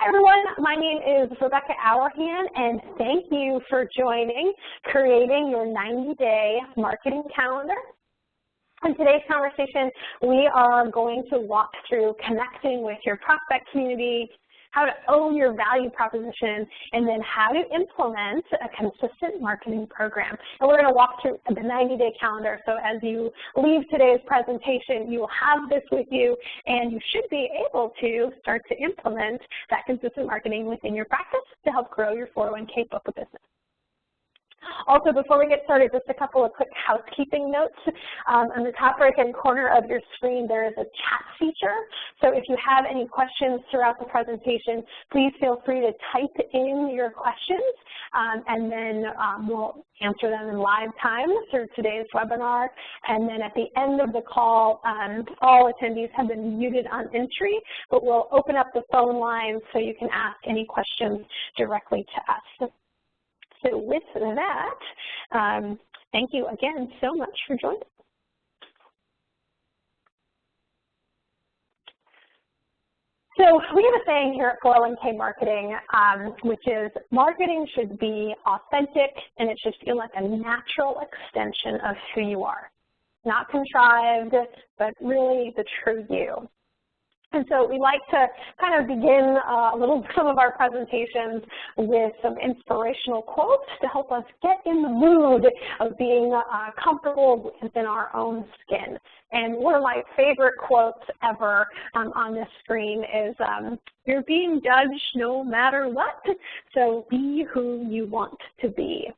Hi everyone, my name is Rebecca Auerhan, and thank you for joining Creating Your 90-Day Marketing Calendar. In today's conversation, we are going to walk through connecting with your prospect community, how to own your value proposition, and then how to implement a consistent marketing program. And we're going to walk through the 90-day calendar, so as you leave today's presentation, you will have this with you, and you should be able to start to implement that consistent marketing within your practice to help grow your 401k book of business. Also, before we get started, just a couple of quick housekeeping notes. On the top right-hand corner of your screen, there is a chat feature. So if you have any questions throughout the presentation, please feel free to type in your questions, and then we'll answer them in live time through today's webinar. And then at the end of the call, all attendees have been muted on entry, but we'll open up the phone lines so you can ask any questions directly to us. So with that, thank you again so much for joining. So we have a saying here at 401k Marketing, which is marketing should be authentic and it should feel like a natural extension of who you are. Not contrived, but really the true you. And so we like to kind of begin some of our presentations with some inspirational quotes to help us get in the mood of being comfortable within our own skin. And one of my favorite quotes ever on this screen is, "You're being judged no matter what, so be who you want to be."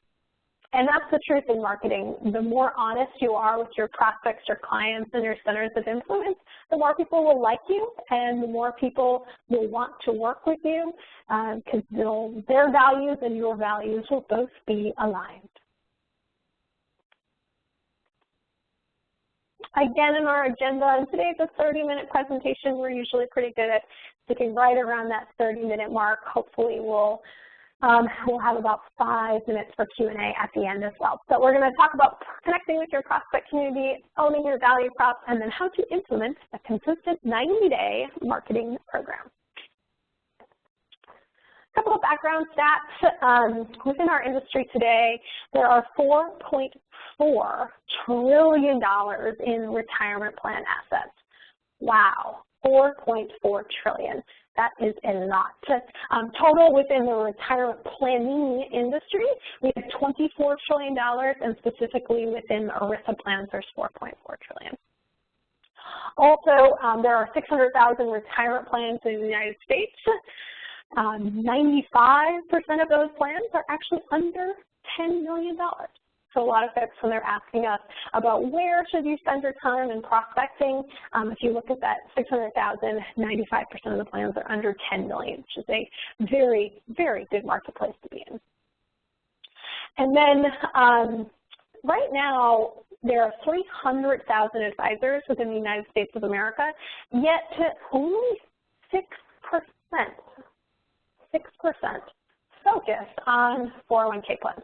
And that's the truth in marketing. The more honest you are with your prospects, your clients, and your centers of influence, the more people will like you and the more people will want to work with you because their values and your values will both be aligned. Again, in our agenda, and today's a 30-minute presentation. We're usually pretty good at sticking right around that 30-minute mark. Hopefully we'll have about 5 minutes for Q&A at the end as well. So we're going to talk about connecting with your prospect community, owning your value prop, and then how to implement a consistent 90-day marketing program. A couple of background stats. Within our industry today, there are $4.4 trillion in retirement plan assets. Wow, $4.4 trillion. That is a lot. Total within the retirement planning industry, we have $24 trillion, and specifically within ERISA plans, there's $4.4 trillion. Also, there are 600,000 retirement plans in the United States. 95% of those plans are actually under $10 million. So a lot of folks, when they're asking us about where should you spend your time in prospecting, if you look at that 600,000, 95% of the plans are under 10 million, which is a very, very good marketplace to be in. And then right now, there are 300,000 advisors within the United States of America, yet only 6% focus on 401k plans.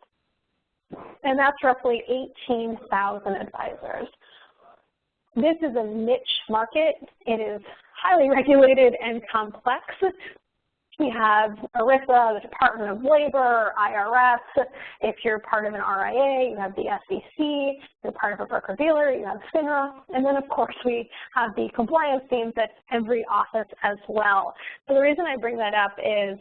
And that's roughly 18,000 advisors. This is a niche market. It is highly regulated and complex. We have ERISA, the Department of Labor, IRS. If you're part of an RIA, you have the SEC. If you're part of a broker-dealer, you have FINRA. And then, of course, we have the compliance teams at every office as well. So the reason I bring that up is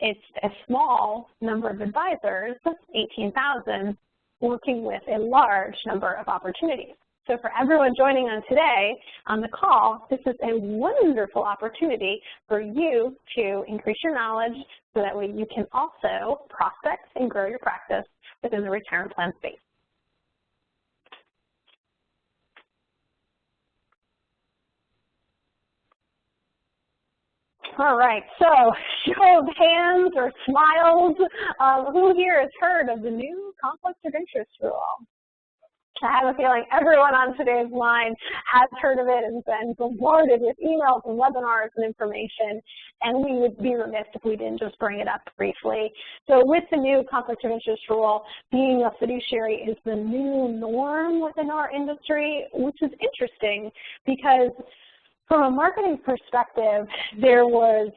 it's a small number of advisors, 18,000, working with a large number of opportunities. So for everyone joining on today on the call, this is a wonderful opportunity for you to increase your knowledge so that way you can also prospect and grow your practice within the retirement plan space. All right, so show of hands or smiles. Who here has heard of the new conflict of interest rule? I have a feeling everyone on today's line has heard of it and been bombarded with emails and webinars and information, and we would be remiss if we didn't just bring it up briefly. So with the new conflict of interest rule, being a fiduciary is the new norm within our industry, which is interesting because from a marketing perspective, there was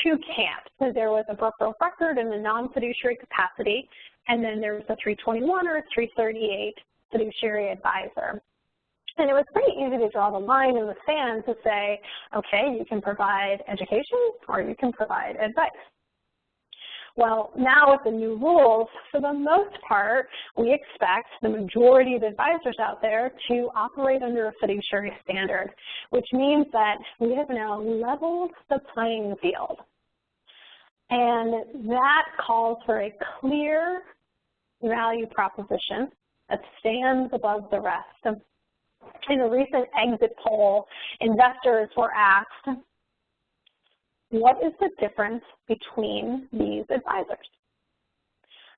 two camps. So there was a broker of record in the non-fiduciary capacity, and then there was a 321 or a 338 fiduciary advisor. And it was pretty easy to draw the line in the sand to say, okay, you can provide education or you can provide advice. Well, now with the new rules, for the most part, we expect the majority of advisors out there to operate under a fiduciary standard, which means that we have now leveled the playing field. And that calls for a clear value proposition that stands above the rest. In a recent exit poll, investors were asked, what is the difference between these advisors?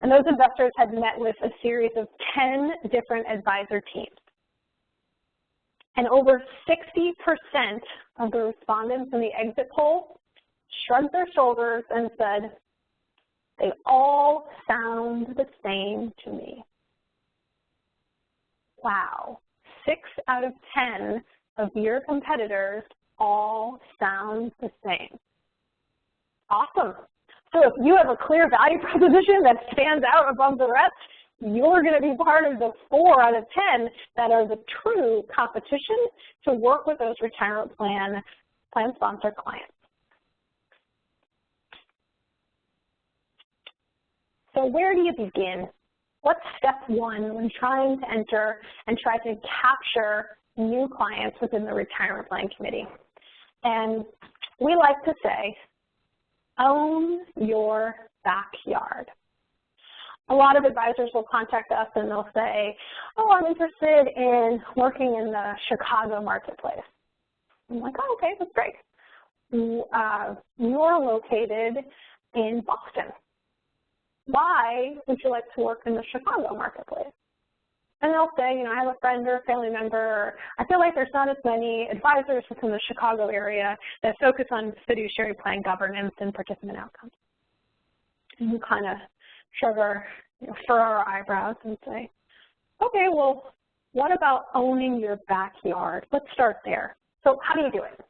And those investors had met with a series of 10 different advisor teams. And over 60% of the respondents in the exit poll shrugged their shoulders and said, they all sound the same to me. Wow. 6 out of 10 of your competitors all sound the same. Awesome. So if you have a clear value proposition that stands out above the rest, you're going to be part of the 4 out of 10 that are the true competition to work with those retirement plan sponsor clients. So where do you begin? What's step one when trying to enter and try to capture new clients within the retirement plan committee? And we like to say, own your backyard. A lot of advisors will contact us and they'll say, oh, I'm interested in working in the Chicago marketplace. I'm like, oh, okay, that's great. You're located in Boston. Why would you like to work in the Chicago marketplace? And they'll say, you know, I have a friend or a family member, or I feel like there's not as many advisors within the Chicago area that focus on fiduciary plan governance and participant outcomes. And we kind of furrow our eyebrows and say, okay, well, what about owning your backyard? Let's start there. So how do you do it?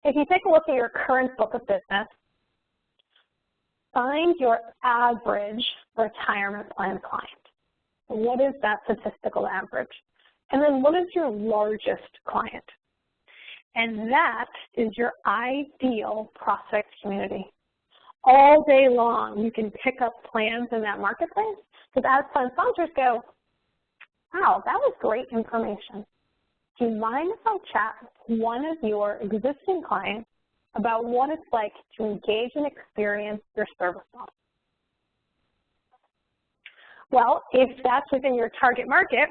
If you take a look at your current book of business, find your average retirement plan client. What is that statistical average? And then what is your largest client? And that is your ideal prospect community. All day long, you can pick up plans in that marketplace, because as plan sponsors go, wow, that was great information. Do you mind if I chat with one of your existing clients about what it's like to engage and experience your service model? Well, if that's within your target market,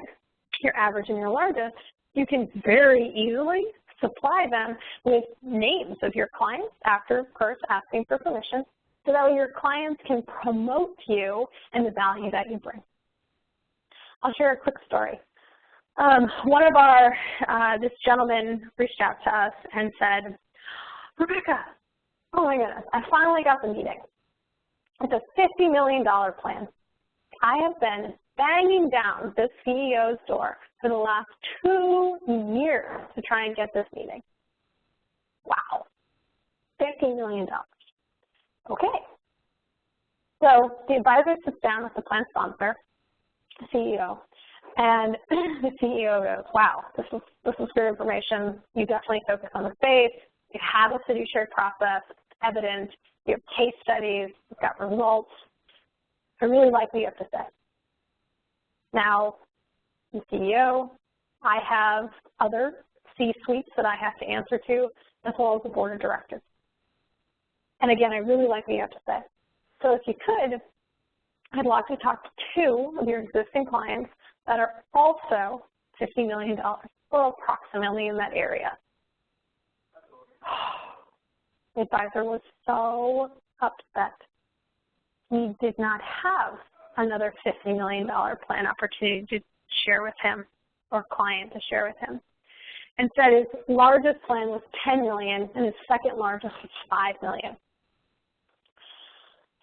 your average and your largest, you can very easily supply them with names of your clients after, of course, asking for permission, so that way your clients can promote you and the value that you bring. I'll share a quick story. One of our, this gentleman reached out to us and said, Rebecca, oh my goodness, I finally got the meeting. It's a $50 million plan. I have been banging down the CEO's door for the last 2 years to try and get this meeting. Wow, $50 million. Okay. So the advisor sits down with the plan sponsor, the CEO, and the CEO goes, wow, this is good information. You definitely focus on the space. You have a fiduciary process, evidence, you have case studies, you've got results. I really like what you have to say. Now, the CEO, I have other C-suites that I have to answer to, as well as the board of directors. And again, I really like what you have to say. So if you could, I'd like to talk to 2 of your existing clients that are also $50 million, or approximately in that area. The advisor was so upset. He did not have another $50 million plan opportunity to share with him, or client to share with him. Instead, his largest plan was $10 million, and his second largest was $5 million.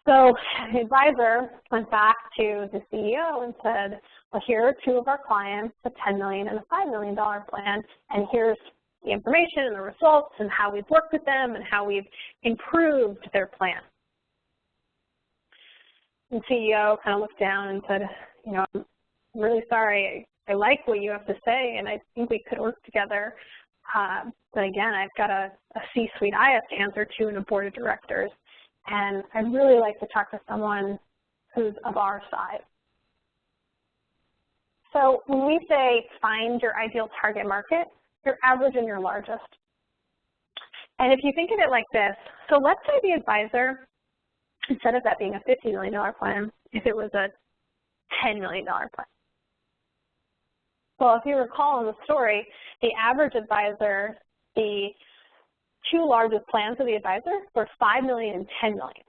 So the advisor went back to the CEO and said, well, here are 2 of our clients, a $10 million and a $5 million plan, and here's the information and the results and how we've worked with them and how we've improved their plan. And CEO kind of looked down and said, you know, I'm really sorry. I like what you have to say, and I think we could work together. But again, I've got a C-suite I have to answer to and a board of directors. And I'd really like to talk to someone who's of our size. So when we say find your ideal target market, your average and your largest. And if you think of it like this, so let's say the advisor, instead of that being a $50 million plan, if it was a $10 million plan. Well, if you recall in the story, the average advisor, the two largest plans of the advisor were $5 million and $10 million.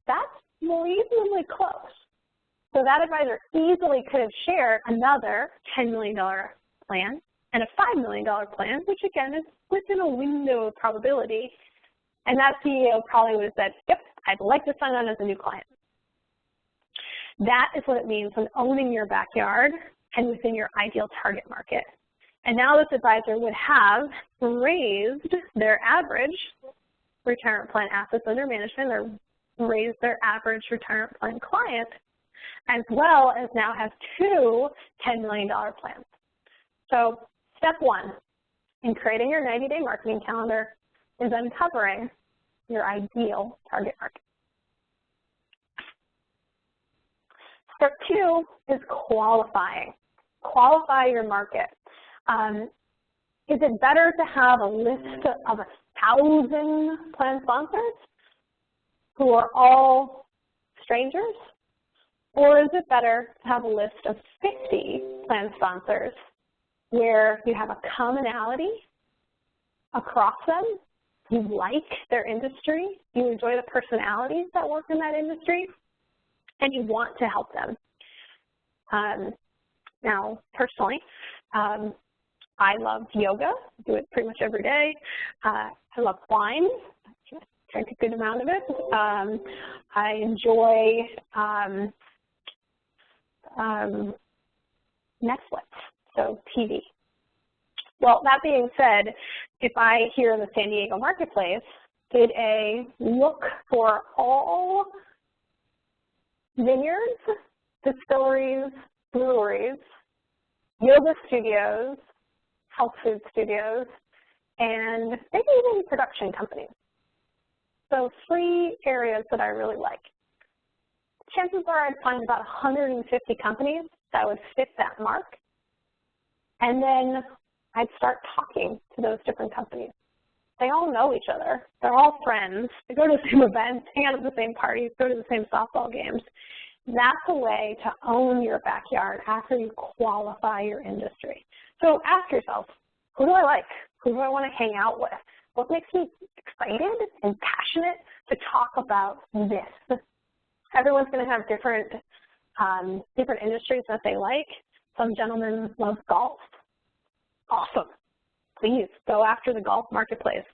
That's reasonably close. So that advisor easily could have shared another $10 million plan and a $5 million plan, which again is within a window of probability. And that CEO probably would have said, yep, I'd like to sign on as a new client. That is what it means when owning your backyard and within your ideal target market. And now this advisor would have raised their average retirement plan assets under management, or raised their average retirement plan client, as well as now has two $10 million plans. So step one in creating your 90-day marketing calendar is uncovering your ideal target market. Step two is qualifying. Qualify your market. Is it better to have a list of 1,000 plan sponsors who are all strangers? Or is it better to have a list of 50 plan sponsors where you have a commonality across them, you like their industry, you enjoy the personalities that work in that industry, and you want to help them? Now, personally, I love yoga. I do it pretty much every day. I love wine. I drink a good amount of it. I enjoy Netflix, so TV. Well, that being said, if I, here in the San Diego marketplace, did a look for all vineyards, distilleries, breweries, yoga studios, health food studios, and maybe even production companies. So 3 areas that I really like. Chances are I'd find about 150 companies that would fit that mark. And then I'd start talking to those different companies. They all know each other. They're all friends. They go to the same events, hang out at the same parties, go to the same softball games. That's a way to own your backyard after you qualify your industry. So ask yourself, who do I like? Who do I want to hang out with? What makes me excited and passionate to talk about this? Everyone's going to have different industries that they like. Some gentlemen love golf. Awesome. Please go after the golf marketplace.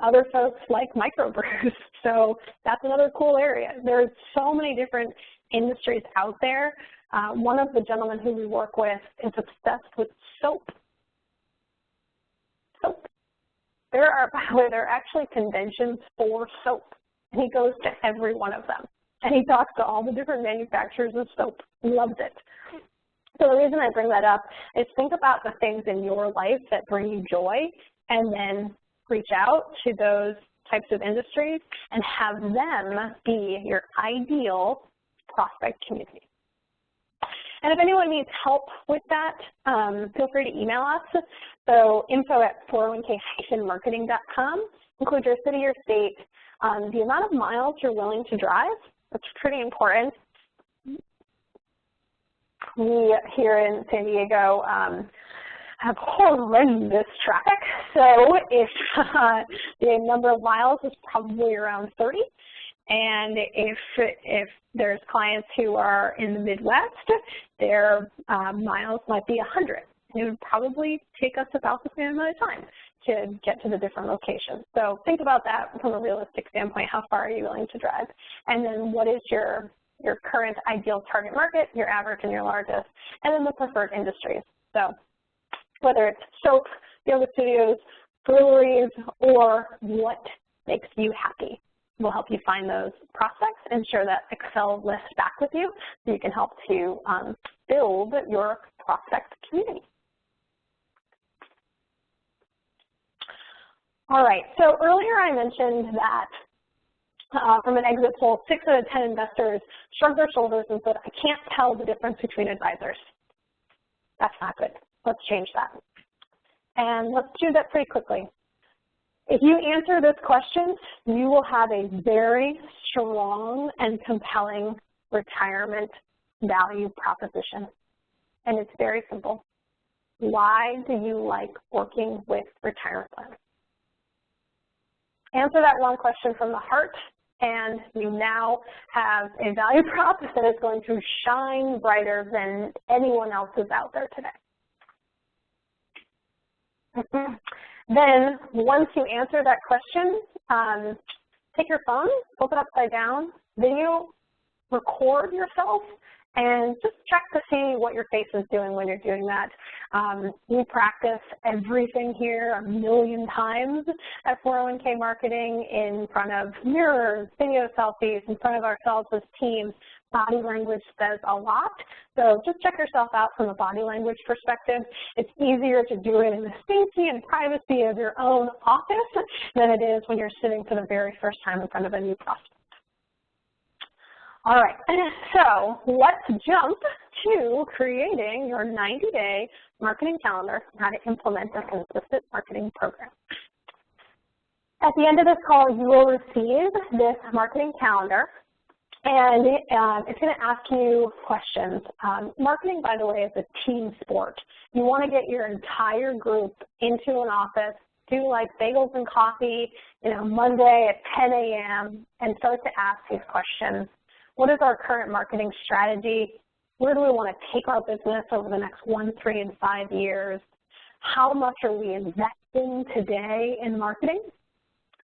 Other folks like microbrews, so that's another cool area. There's so many different industries out there. One of the gentlemen who we work with is obsessed with soap. Soap. There are actually conventions for soap, and he goes to every one of them. And he talks to all the different manufacturers of soap. He loves it. So the reason I bring that up is think about the things in your life that bring you joy, and then reach out to those types of industries and have them be your ideal prospect community. And if anyone needs help with that, feel free to email us. So info@401k-marketing.com. Include your city or state, the amount of miles you're willing to drive. That's pretty important. We here in San Diego have horrendous traffic, so if the number of miles is probably around 30, and if there's clients who are in the Midwest, their miles might be 100. It would probably take us about the same amount of time to get to the different locations. So think about that from a realistic standpoint. How far are you willing to drive? And then what is your current ideal target market, your average and your largest, and then the preferred industries. So whether it's soap, yoga studios, breweries, or what makes you happy. We'll help you find those prospects and share that Excel list back with you so you can help to build your prospect community. All right, so earlier I mentioned that from an exit poll, 6 out of 10 investors shrugged their shoulders and said, I can't tell the difference between advisors. That's not good. Let's change that. And let's do that pretty quickly. If you answer this question, you will have a very strong and compelling retirement value proposition. And it's very simple. Why do you like working with retirement plans? Answer that one question from the heart, and you now have a value prop that is going to shine brighter than anyone else's out there today. Then, once you answer that question, take your phone, flip it upside down, video, record yourself, and just check to see what your face is doing when you're doing that. We practice everything here a million times at 401k Marketing in front of mirrors, video selfies, in front of ourselves as teams. Body language says a lot, so just check yourself out from a body language perspective. It's easier to do it in the safety and privacy of your own office than it is when you're sitting for the very first time in front of a new prospect. All right, so let's jump to creating your 90-day marketing calendar and how to implement a consistent marketing program. At the end of this call, you will receive this marketing calendar, and it's going to ask you questions. Marketing, by the way, is a team sport. You want to get your entire group into an office, do like bagels and coffee, Monday at 10 a.m. and start to ask these questions. What is our current marketing strategy? Where do we want to take our business over the next 1, 3, and 5 years? How much are we investing today in marketing?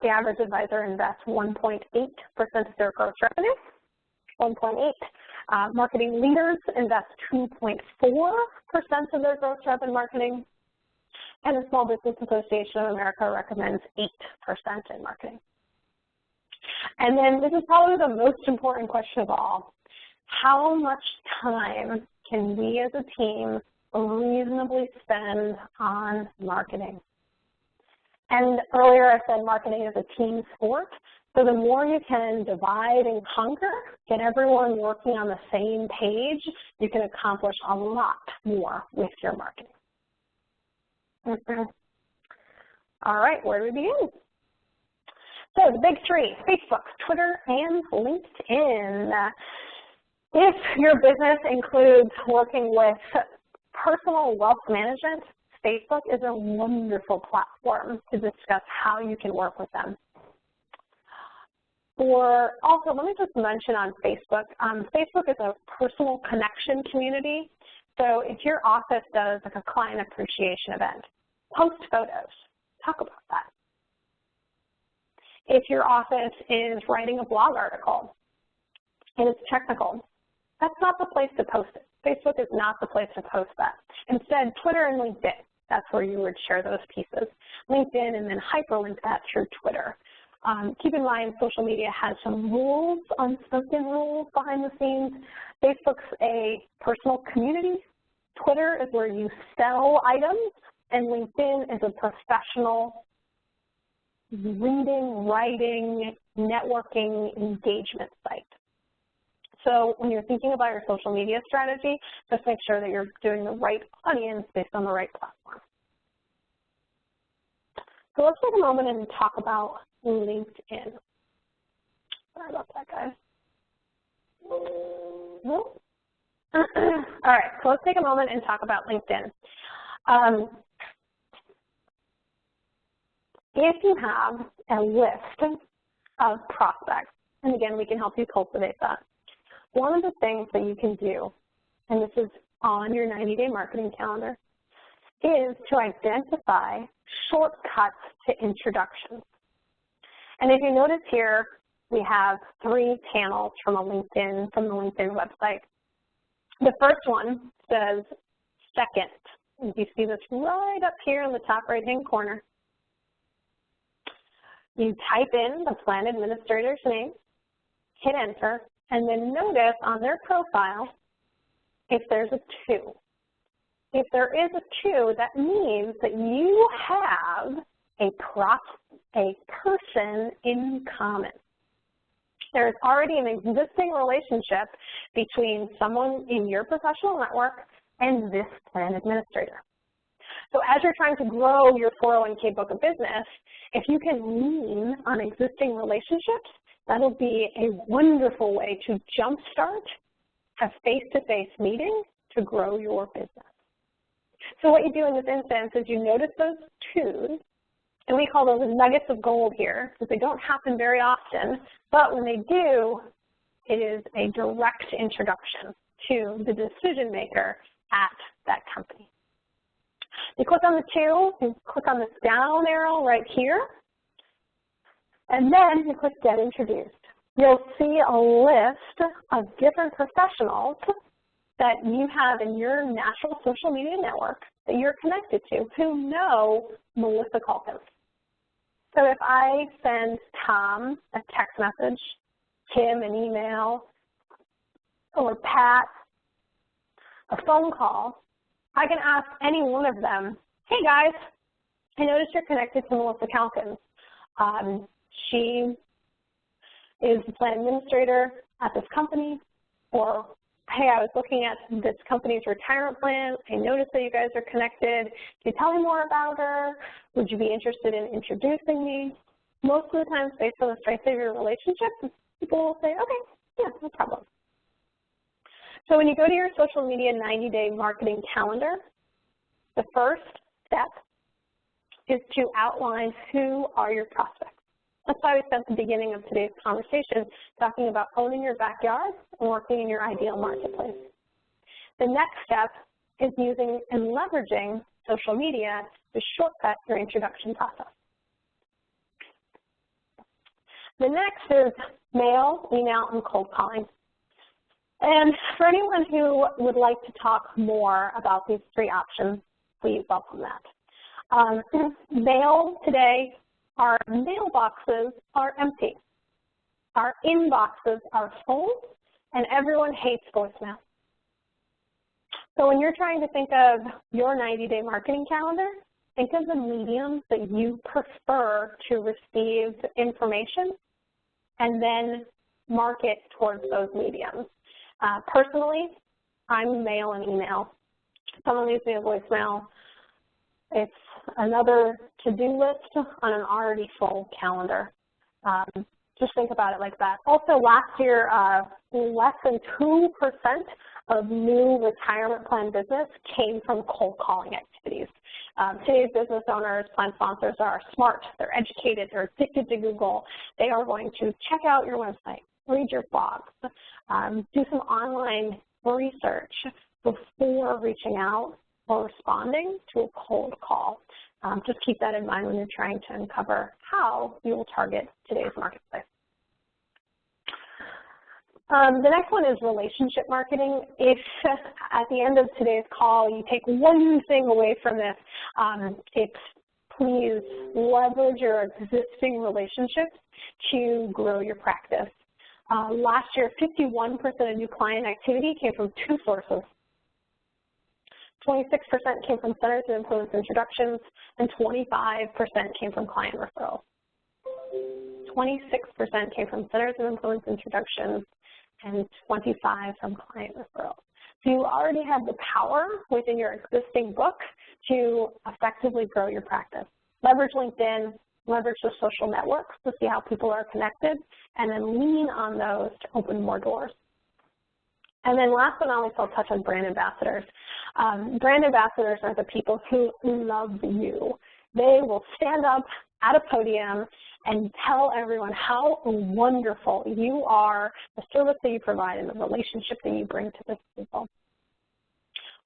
The average advisor invests 1.8% of their gross revenue. 1.8. Marketing leaders invest 2.4% of their gross revenue in marketing. And the Small Business Association of America recommends 8% in marketing. And then this is probably the most important question of all. How much time can we as a team reasonably spend on marketing? And earlier I said marketing is a team sport. So the more you can divide and conquer, get everyone working on the same page, you can accomplish a lot more with your marketing. All right, where do we begin? So the big three, Facebook, Twitter, and LinkedIn. If your business includes working with personal wealth management, Facebook is a wonderful platform to discuss how you can work with them. Also, let me just mention on Facebook, Facebook is a personal connection community. So if your office does like a client appreciation event, post photos, talk about that. If your office is writing a blog article and it's technical, that's not the place to post it. Facebook is not the place to post that. Instead, Twitter and LinkedIn, that's where you would share those pieces. LinkedIn and then hyperlink that through Twitter. Keep in mind, social media has some rules, unspoken rules behind the scenes. Facebook's a personal community. Twitter is where you sell items, and LinkedIn is a professional reading, writing, networking, engagement site. So when you're thinking about your social media strategy, just make sure that you're doing the right audience based on the right platform. So let's take a moment and talk about LinkedIn. Sorry about that, guys. All right, so let's take a moment and talk about LinkedIn. If you have a list of prospects, and again, we can help you cultivate that, one of the things that you can do, and this is on your 90-day marketing calendar, is to identify shortcuts to introductions. And if you notice here, we have 3 channels from the LinkedIn website. The first one says second You see this right up here in the top right-hand corner. You type in the plan administrator's name, hit enter, and then notice on their profile if there's a 2. If there is a 2, that means that you have a person in common. There is already an existing relationship between someone in your professional network and this plan administrator. So as you're trying to grow your 401k book of business, if you can lean on existing relationships, that'll be a wonderful way to jumpstart a face-to-face meeting to grow your business. So what you do in this instance is you notice those 2s, and we call those nuggets of gold here, because they don't happen very often, but when they do, it is a direct introduction to the decision maker at that company. You click on the 2, you click on this down arrow right here, and then you click Get Introduced. You'll see a list of different professionals that you have in your natural social media network that you're connected to who know Melissa Calkins. So if I send Tom a text message, Tim an email, or Pat a phone call, I can ask any one of them, hey guys, I noticed you're connected to Melissa Calkins. She is the plan administrator at this company, or hey, I was looking at this company's retirement plan. I noticed that you guys are connected. Can you tell me more about her? Would you be interested in introducing me? Most of the time, based on the strength of your relationship, people will say, okay, yeah, no problem. So when you go to your social media 90-day marketing calendar, the first step is to outline who are your prospects. That's why we spent the beginning of today's conversation talking about owning your backyard and working in your ideal marketplace. The next step is using and leveraging social media to shortcut your introduction process. The next is mail, email, and cold calling. And for anyone who would like to talk more about these 3 options, please welcome that. Mail today, our mailboxes are empty. Our inboxes are full, and everyone hates voicemail. So when you're trying to think of your 90-day marketing calendar, think of the mediums that you prefer to receive information and then market towards those mediums. Personally, I'm mail and email. If someone leaves me a voicemail, it's another to-do list on an already full calendar. Just think about it like that. Also, last year, less than 2% of new retirement plan business came from cold calling activities. Today's business owners, plan sponsors are smart, they're educated, they're addicted to Google. They are going to check out your website, read your blogs, do some online research before reaching out or responding to a cold call. Just keep that in mind when you're trying to uncover how you will target today's marketplace. The next one is relationship marketing. If at the end of today's call you take one thing away from this, it's please leverage your existing relationships to grow your practice. Last year, 51% of new client activity came from 2 sources. 26% came from centers of influence introductions, and 25% came from client referrals. 26% came from centers of influence introductions, and 25% from client referrals. So you already have the power within your existing book to effectively grow your practice. Leverage LinkedIn, leverage the social networks to see how people are connected, and then lean on those to open more doors. And then last but not least, I'll touch on brand ambassadors. Brand ambassadors are the people who love you. They will stand up at a podium and tell everyone how wonderful you are, the service that you provide, and the relationship that you bring to the people.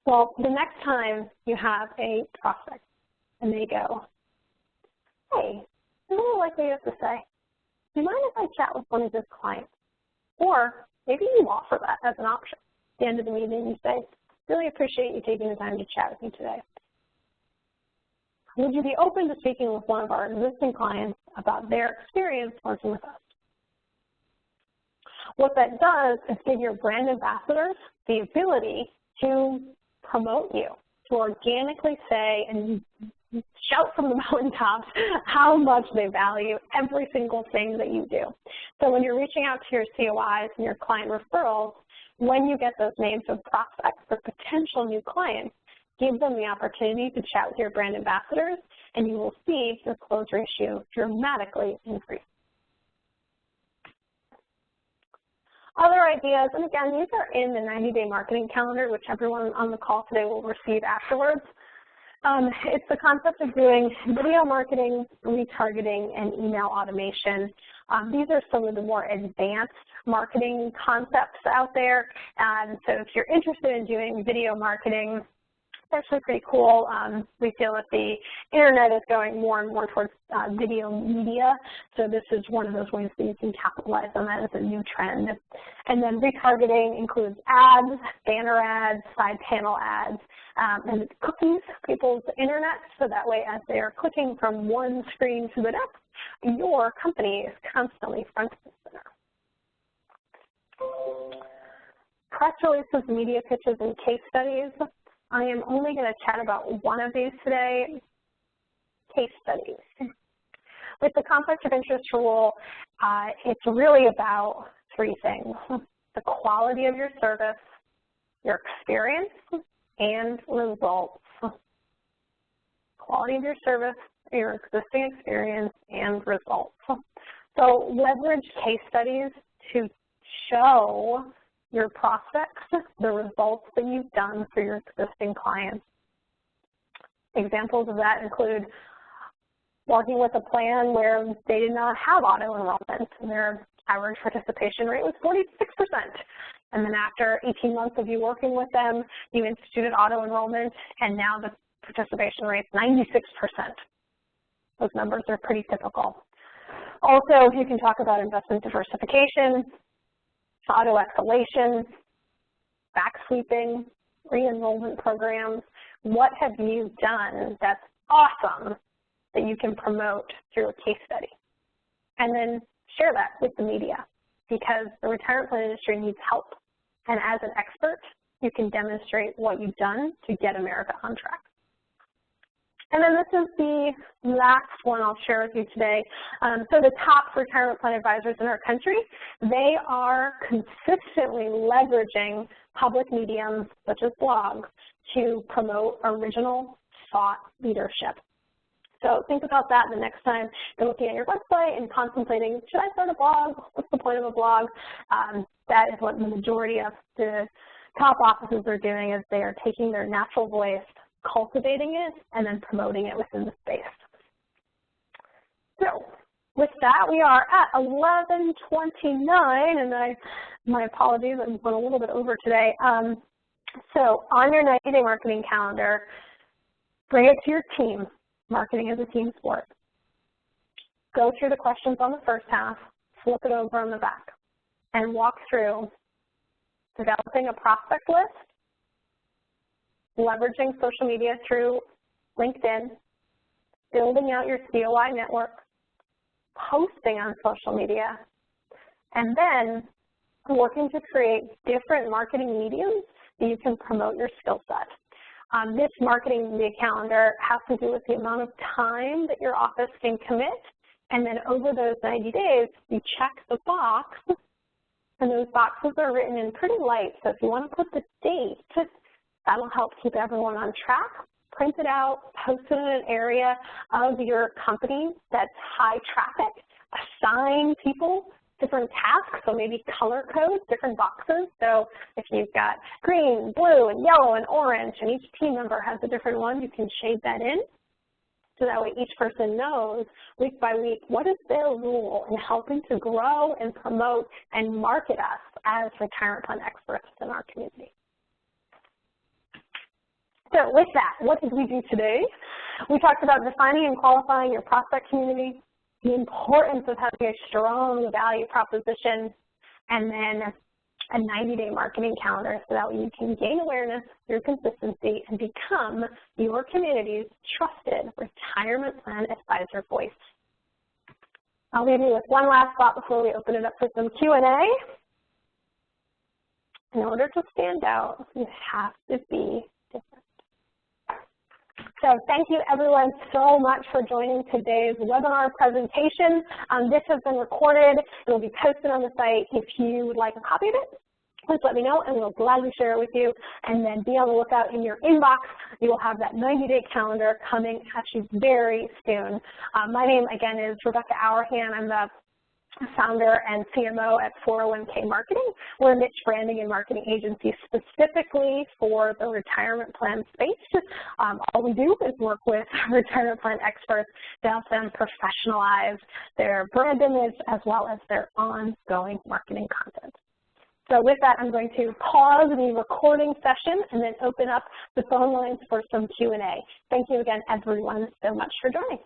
Well, the next time you have a prospect and they go, hey, I really like what you have to say. Do you mind if I chat with one of your clients? Or maybe you offer that as an option. At the end of the meeting, you say, really appreciate you taking the time to chat with me today. Would you be open to speaking with one of our existing clients about their experience working with us? What that does is give your brand ambassadors the ability to promote you, to organically say and shout from the mountaintops how much they value every single thing that you do. So when you're reaching out to your COIs and your client referrals, when you get those names of prospects or potential new clients, give them the opportunity to chat with your brand ambassadors, and you will see your close ratio dramatically increase. Other ideas, and again, these are in the 90-day marketing calendar, which everyone on the call today will receive afterwards. It's the concept of doing video marketing, retargeting, and email automation. These are some of the more advanced marketing concepts out there. So if you're interested in doing video marketing, it's actually pretty cool. We feel that the internet is going more and more towards video media, so this is one of those ways that you can capitalize on that as a new trend. And then retargeting includes ads, banner ads, side panel ads, and it cookies people's internet, so that way as they are clicking from one screen to the next, your company is constantly front and center. Press releases, media pitches, and case studies. I am only going to chat about one of these today, case studies. With the conflict of interest rule, it's really about three things: the quality of your service, your experience, and results. Quality of your service, your existing experience, and results. So leverage case studies to show your prospects the results that you've done for your existing clients. Examples of that include working with a plan where they did not have auto enrollment and their average participation rate was 46%. And then after 18 months of you working with them, you instituted auto enrollment, and now the participation rate is 96%. Those numbers are pretty typical. Also, you can talk about investment diversification, auto escalation, back sweeping, re-enrollment programs. What have you done that's awesome that you can promote through a case study? And then share that with the media, because the retirement plan industry needs help. And as an expert, you can demonstrate what you've done to get America on track. And then this is the last one I'll share with you today. So the top retirement plan advisors in our country, they are consistently leveraging public mediums such as blogs to promote original thought leadership. So think about that the next time you're looking at your website and contemplating, should I start a blog? What's the point of a blog? That is what the majority of the top offices are doing, is they are taking their natural voice, cultivating it, and then promoting it within the space. So with that, we are at 11:29, and my apologies, I went a little bit over today. So on your 90-day marketing calendar, bring it to your team. Marketing is a team sport. Go through the questions on the first half, flip it over on the back, and walk through developing a prospect list, leveraging social media through LinkedIn, building out your COI network, posting on social media, and then working to create different marketing mediums that you can promote your skill set. This marketing media calendar has to do with the amount of time that your office can commit, and then over those 90 days, you check the box, and those boxes are written in pretty light, so if you want to put the date, that'll help keep everyone on track. Print it out, post it in an area of your company that's high traffic. Assign people different tasks, so maybe color code different boxes. So if you've got green, blue, and yellow, and orange, and each team member has a different one, you can shade that in. So that way each person knows week by week what is their role in helping to grow and promote and market us as retirement plan experts in our community. So with that, what did we do today? We talked about defining and qualifying your prospect community, the importance of having a strong value proposition, and then a 90-day marketing calendar so that you can gain awareness through consistency and become your community's trusted retirement plan advisor voice. I'll leave you with one last thought before we open it up for some Q&A. In order to stand out, you have to be different. So thank you everyone so much for joining today's webinar presentation. This has been recorded. It will be posted on the site. If you would like a copy of it, please let me know and we'll gladly share it with you. And then be on the lookout in your inbox. You will have that 90-day calendar coming at you very soon. My name again is Rebecca Auerhahn. I'm the founder and CMO at 401k Marketing. We're a niche branding and marketing agency specifically for the retirement plan space. All we do is work with retirement plan experts to help them professionalize their brand image as well as their ongoing marketing content. So with that, I'm going to pause the recording session and then open up the phone lines for some Q&A. Thank you again, everyone, so much for joining.